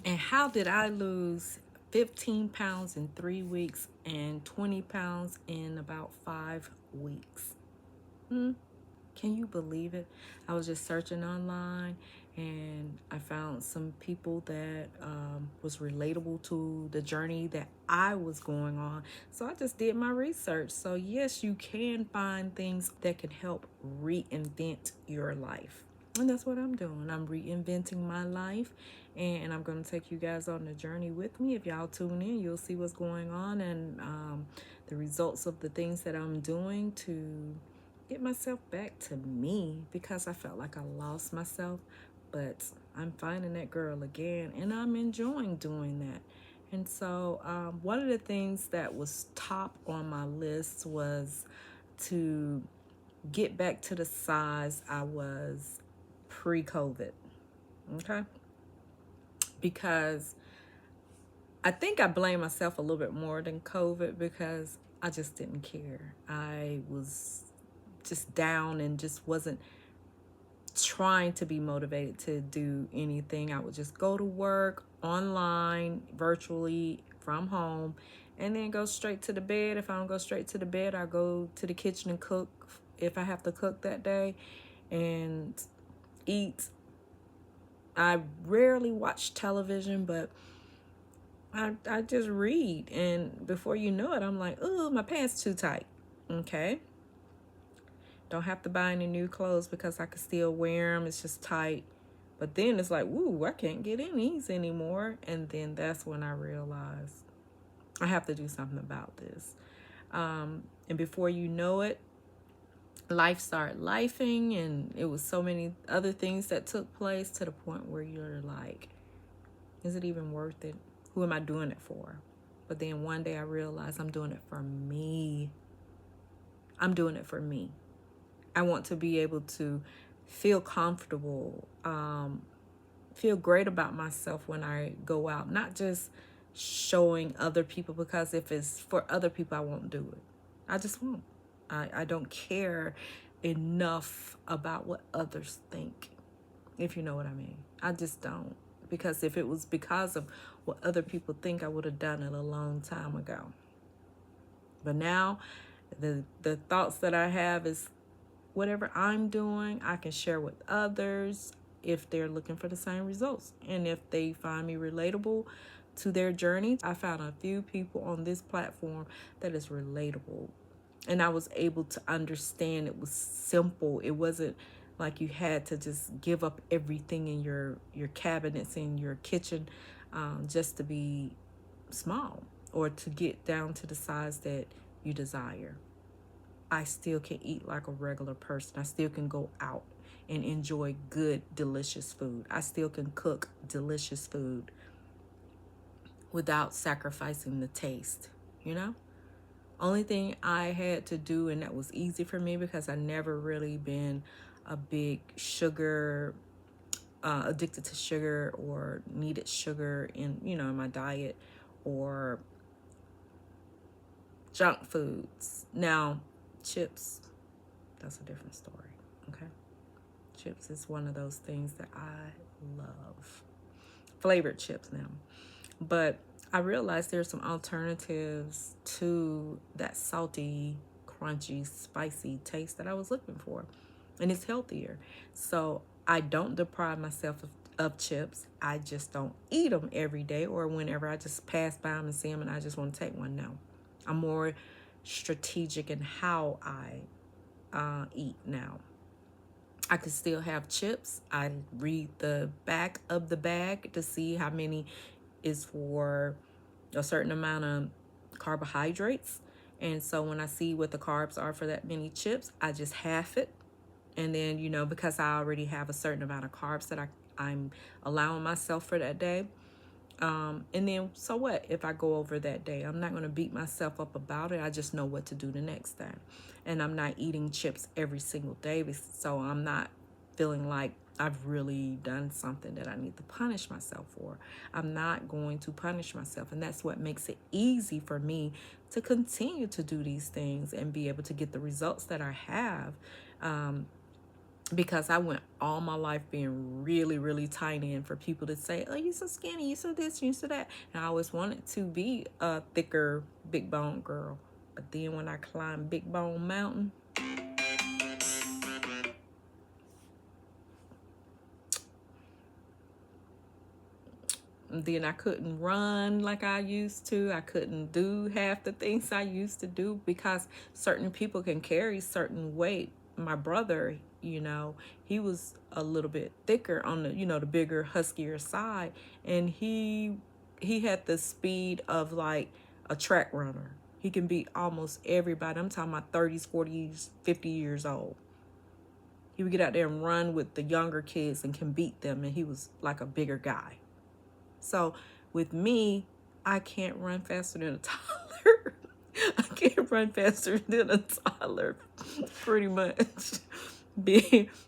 And how did I lose 15 pounds in 3 weeks and 20 pounds in about 5 weeks? Hmm. Can you believe it? I was just searching online and I found some people that was relatable to the journey that I was going on. So I just did my research. So, yes, you can find things that can help reinvent your life. And that's what I'm doing. I'm reinventing my life, and I'm going to take you guys on the journey with me. If y'all tune in, you'll see what's going on and the results of the things that I'm doing to get myself back to me, because I felt like I lost myself. But I'm finding that girl again, and I'm enjoying doing that. And so, one of the things that was top on my list was to get back to the size I was pre-COVID. Okay. Because I think I blame myself a little bit more than COVID, because I just didn't care. I was just down and just wasn't trying to be motivated to do anything. I would just go to work online, virtually from home, and then go straight to the bed. If I don't go straight to the bed, I go to the kitchen and cook if I have to cook that day, and eat. I rarely watch television, but I just read. And before you know it, I'm like, oh, my pants too tight. Okay. Don't have to buy any new clothes because I can still wear them. It's just tight. But then it's like, woo, I can't get in these anymore. And then that's when I realized I have to do something about this. And before you know it, life started lifing, and it was so many other things that took place to the point where you're like, is it even worth it? Who am I doing it for? But then one day I realized I'm doing it for me. I'm doing it for me. I want to be able to feel comfortable, feel great about myself when I go out, not just showing other people, because if it's for other people, I won't do it. I just won't. I don't care enough about what others think, if you know what I mean. I just don't. Because if it was because of what other people think, I would have done it a long time ago. But now, the thoughts that I have is, whatever I'm doing, I can share with others if they're looking for the same results. And if they find me relatable to their journey, I found a few people on this platform that is relatable. And I was able to understand it was simple. It wasn't like you had to just give up everything in your cabinets in your kitchen just to be small or to get down to the size that you desire. I still can eat like a regular person. I still can go out and enjoy good, delicious food. I still can cook delicious food without sacrificing the taste, you know? Only thing I had to do, and that was easy for me because I never really been a big sugar, addicted to sugar or needed sugar in my diet or junk foods. Now, chips, that's a different story, okay? Chips is one of those things that I love. Flavored chips now. But I realized there's some alternatives to that salty, crunchy, spicy taste that I was looking for. And it's healthier. So I don't deprive myself of chips. I just don't eat them every day or whenever I just pass by them and see them and I just want to take one. No. I'm more strategic in how I eat now. I could still have chips. I read the back of the bag to see how many is for a certain amount of carbohydrates. And so when I see what the carbs are for that many chips, I just half it. And then, because I already have a certain amount of carbs that I'm allowing myself for that day. And then, so what if I go over that day? I'm not going to beat myself up about it. I just know what to do the next day. And I'm not eating chips every single day. So I'm not feeling like I've really done something that I need to punish myself for. I'm not going to punish myself. And that's what makes it easy for me to continue to do these things and be able to get the results that I have. because I went all my life being really, really tiny, and for people to say, oh, you so skinny, you so this, you so that. And I always wanted to be a thicker, big bone girl. But then when I climbed Big Bone Mountain, then I couldn't run like I used to. I couldn't do half the things I used to do because certain people can carry certain weight. My brother, he was a little bit thicker on the, the bigger, huskier side, and he had the speed of like a track runner. He can beat almost everybody. I'm talking about 30s, 40s, 50 years old. He would get out there and run with the younger kids and can beat them, and he was like a bigger guy. So with me, I can't run faster than a toddler. I can't run faster than a toddler, pretty much.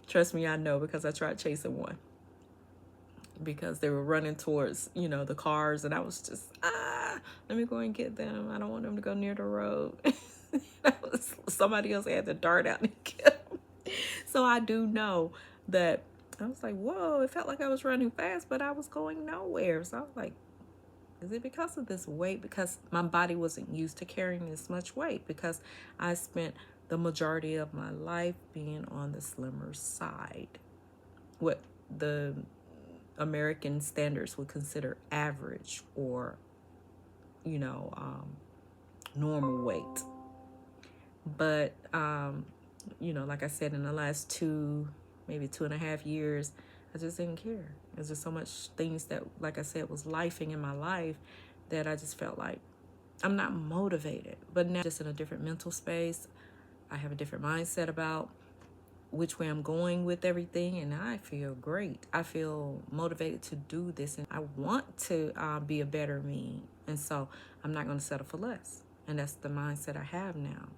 Trust me, I know, because I tried chasing one. Because they were running towards, the cars, and I was just, let me go and get them. I don't want them to go near the road. Somebody else had to dart out and get them. So I do know that I was like, whoa, it felt like I was running fast, but I was going nowhere. So I was like, is it because of this weight? Because my body wasn't used to carrying this much weight, because I spent the majority of my life being on the slimmer side. What the American standards would consider average, or, normal weight. But, like I said, in the last maybe 2.5 years, I just didn't care. There's just so much things that, like I said, was lifing in my life that I just felt like I'm not motivated. But now, just in a different mental space, I have a different mindset about which way I'm going with everything, and I feel great. I feel motivated to do this, and I want to be a better me. And so I'm not going to settle for less. And that's the mindset I have now.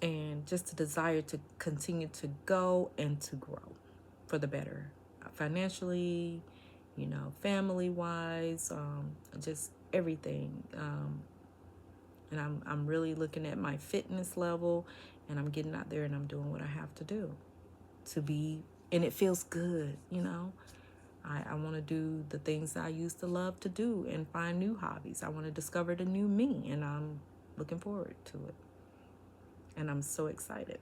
And just a desire to continue to go and to grow for the better, financially, family wise, just everything. And I'm really looking at my fitness level, and I'm getting out there and I'm doing what I have to do to be, and it feels good. I want to do the things I used to love to do and find new hobbies. I want to discover the new me, and I'm looking forward to it. And I'm so excited.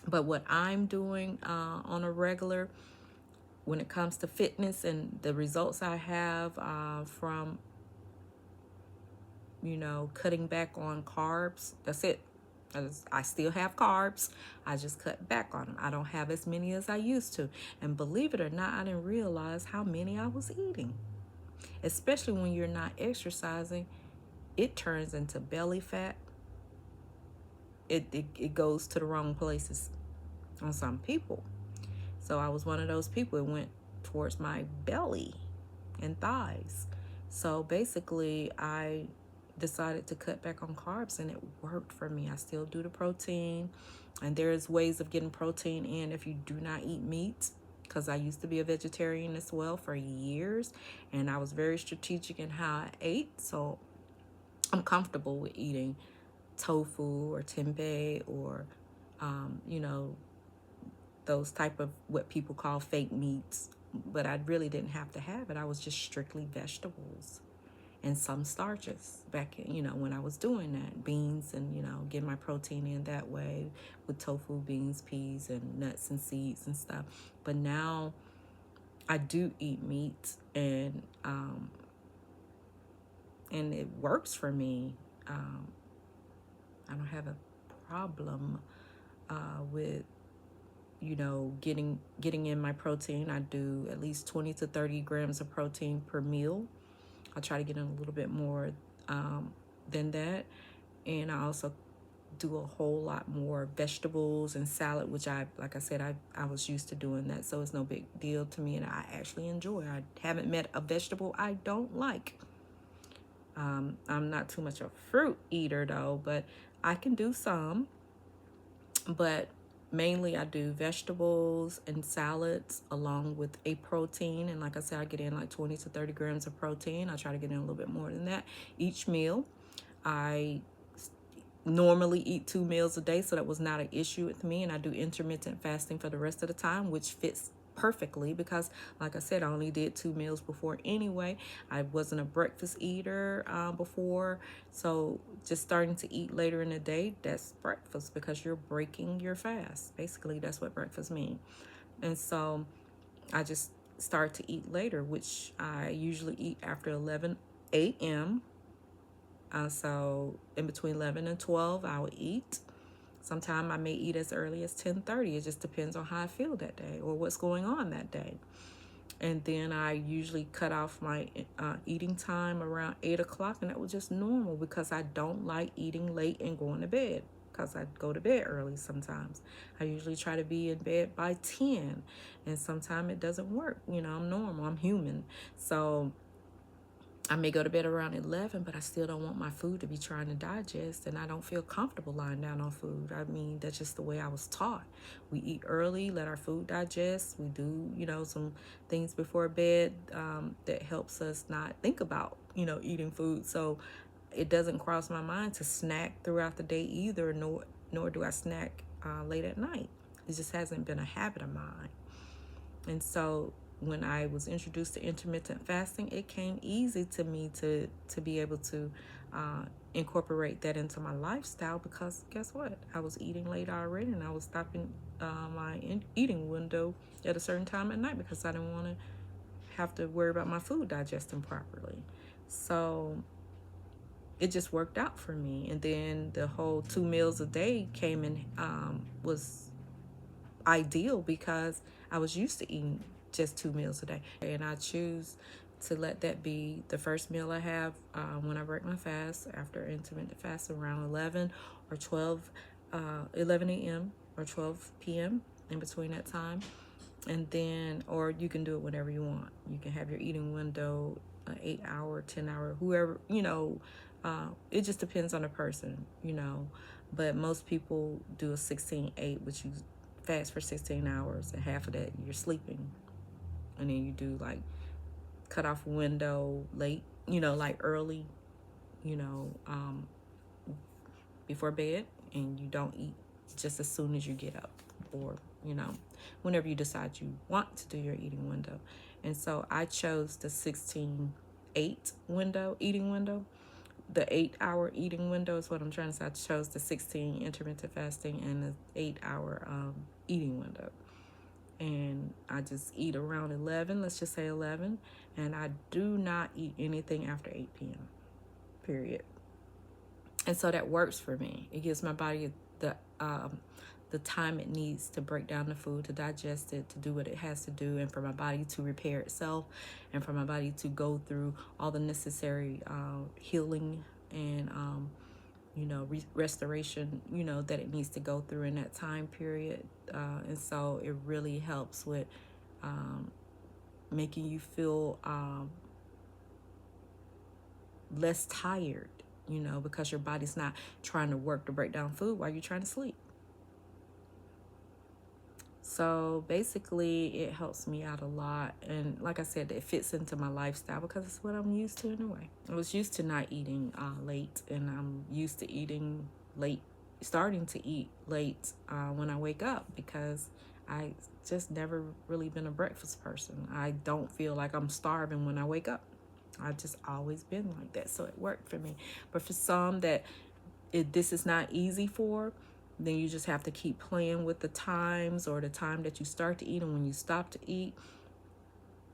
But what I'm doing on a regular, when it comes to fitness and the results I have from, cutting back on carbs, that's it. I still have carbs. I just cut back on them. I don't have as many as I used to. And believe it or not, I didn't realize how many I was eating. Especially when you're not exercising, it turns into belly fat. It goes to the wrong places on some people. So I was one of those people. It went towards my belly and thighs. So basically, I decided to cut back on carbs, and it worked for me. I still do the protein, and there's ways of getting protein in if you do not eat meat, because I used to be a vegetarian as well for years, and I was very strategic in how I ate. So I'm comfortable with eating tofu or tempeh or those type of what people call fake meats, but I really didn't have to have it. I was just strictly vegetables and some starches back in, when I was doing that, beans, and getting my protein in that way with tofu, beans, peas, and nuts and seeds and stuff. But now I do eat meat, and it works for me. I don't have a problem with getting in my protein. I do at least 20 to 30 grams of protein per meal. I'll try to get in a little bit more than that. And I also do a whole lot more vegetables and salad, which like I said, I was used to doing that. So it's no big deal to me, and I actually enjoy. I haven't met a vegetable I don't like. I'm not too much of a fruit eater though, but I can do some. But mainly I do vegetables and salads along with a protein. And like I said, I get in like 20 to 30 grams of protein. I try to get in a little bit more than that each meal. I normally eat 2 meals a day, so that was not an issue with me. And I do intermittent fasting for the rest of the time, which fits perfectly because, like I said, I only did 2 meals before anyway. I wasn't a breakfast eater before, so just starting to eat later in the day, that's breakfast because you're breaking your fast. Basically, that's what breakfast means. And so I just start to eat later, which I usually eat after 11 a.m. So in between 11 and 12, I will eat. Sometimes I may eat as early as 10:30. It just depends on how I feel that day or what's going on that day. And then I usually cut off my eating time around 8 o'clock, and that was just normal because I don't like eating late and going to bed because I go to bed early sometimes. I usually try to be in bed by 10, and sometimes it doesn't work. I'm normal, I'm human. So I may go to bed around 11, but I still don't want my food to be trying to digest, and I don't feel comfortable lying down on food. I mean, that's just the way I was taught. We eat early, let our food digest. We do, some things before bed that helps us not think about, eating food. So it doesn't cross my mind to snack throughout the day either, nor do I snack late at night. It just hasn't been a habit of mine. And so when I was introduced to intermittent fasting, it came easy to me to be able to incorporate that into my lifestyle because guess what? I was eating late already, and I was stopping my eating window at a certain time at night because I didn't want to have to worry about my food digesting properly. So it just worked out for me. And then the whole 2 meals a day came in, was ideal because I was used to eating just 2 meals a day, and I choose to let that be the first meal I have when I break my fast after intermittent fast around 11 or 12, 11 a.m. or 12 p.m. in between that time. And then, or you can do it whenever you want. You can have your eating window 8 hour, 10 hour, whoever, it just depends on the person, but most people do a 16-8, which you fast for 16 hours and half of that you're sleeping. And then you do like cut off a window late, like early, you know, um, before bed, and you don't eat just as soon as you get up, or, whenever you decide you want to do your eating window. And so I chose the 16-8 eating window. The 8 hour eating window is what I'm trying to say. I chose the 16 intermittent fasting and the 8 hour eating window. And I just eat around 11, let's just say 11. And I do not eat anything after 8 p.m., period. And so that works for me. It gives my body the time it needs to break down the food, to digest it, to do what it has to do, and for my body to repair itself, and for my body to go through all the necessary healing and restoration, that it needs to go through in that time period. And so it really helps with making you feel less tired, because your body's not trying to work to break down food while you're trying to sleep. So basically, it helps me out a lot. And like I said, it fits into my lifestyle because it's what I'm used to anyway. I was used to not eating late, and I'm used to eating late, starting to eat late when I wake up, because I just never really been a breakfast person. I don't feel like I'm starving when I wake up. I've just always been like that. So it worked for me. But for some that this is not easy for, then you just have to keep playing with the times, or the time that you start to eat and when you stop to eat.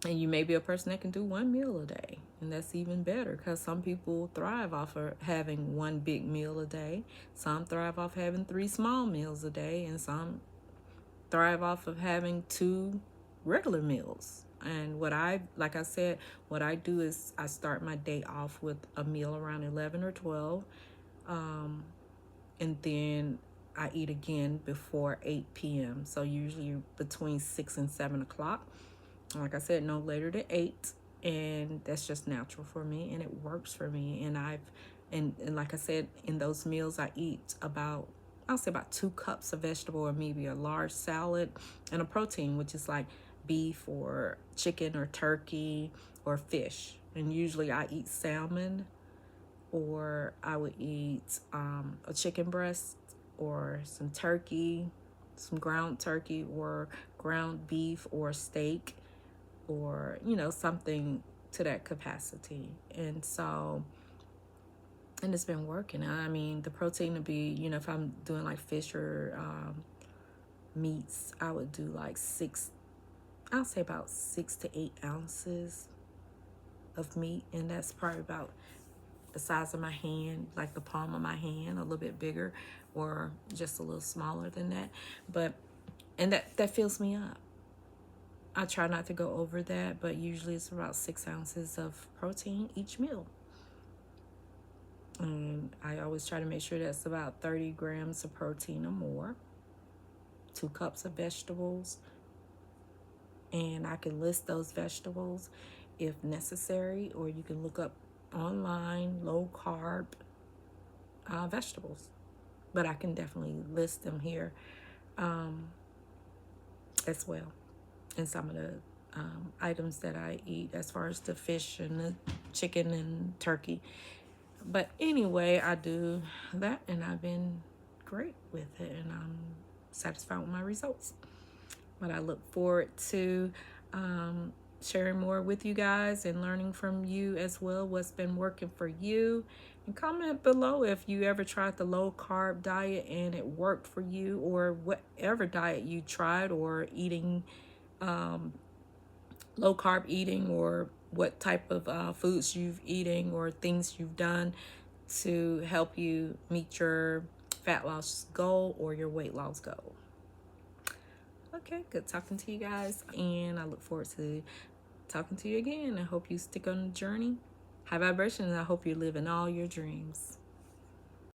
And you may be a person that can do 1 meal a day, and that's even better, because some people thrive off of having one big meal a day. Some thrive off having 3 small meals a day, and some thrive off of having 2 regular meals. And like I said, what I do is I start my day off with a meal around 11 or 12. And then I eat again before 8 p.m. So usually between 6 and 7 o'clock. Like I said, no later than 8. And that's just natural for me, and it works for me. And like I said, in those meals I eat I'll say about 2 cups of vegetable, or maybe a large salad, and a protein, which is like beef or chicken or turkey or fish. And usually I eat salmon or I would eat a chicken breast or some turkey, some ground turkey or ground beef or steak, or something to that capacity. And so, and it's been working. I mean, the protein would be, if I'm doing like fish or meats, I would do like I'll say about 6 to 8 ounces of meat, and that's probably about the size of my hand, like the palm of my hand, a little bit bigger or just a little smaller than that. But and that fills me up. I try not to go over that, but usually it's about 6 ounces of protein each meal. And I always try to make sure that's about 30 grams of protein or more. 2 cups of vegetables. And I can list those vegetables if necessary, or you can look up online low carb vegetables. But I can definitely list them here as well. And some of the items that I eat as far as the fish and the chicken and turkey. But anyway, I do that, and I've been great with it, and I'm satisfied with my results. But I look forward to sharing more with you guys and learning from you as well, what's been working for you. And comment below if you ever tried the low carb diet and it worked for you, or whatever diet you tried, or eating low carb eating, or what type of foods you've eating or things you've done to help you meet your fat loss goal or your weight loss goal. Okay, good talking to you guys, and I look forward to talking to you again. I hope you stick on the journey. High vibration, and I hope you're living all your dreams.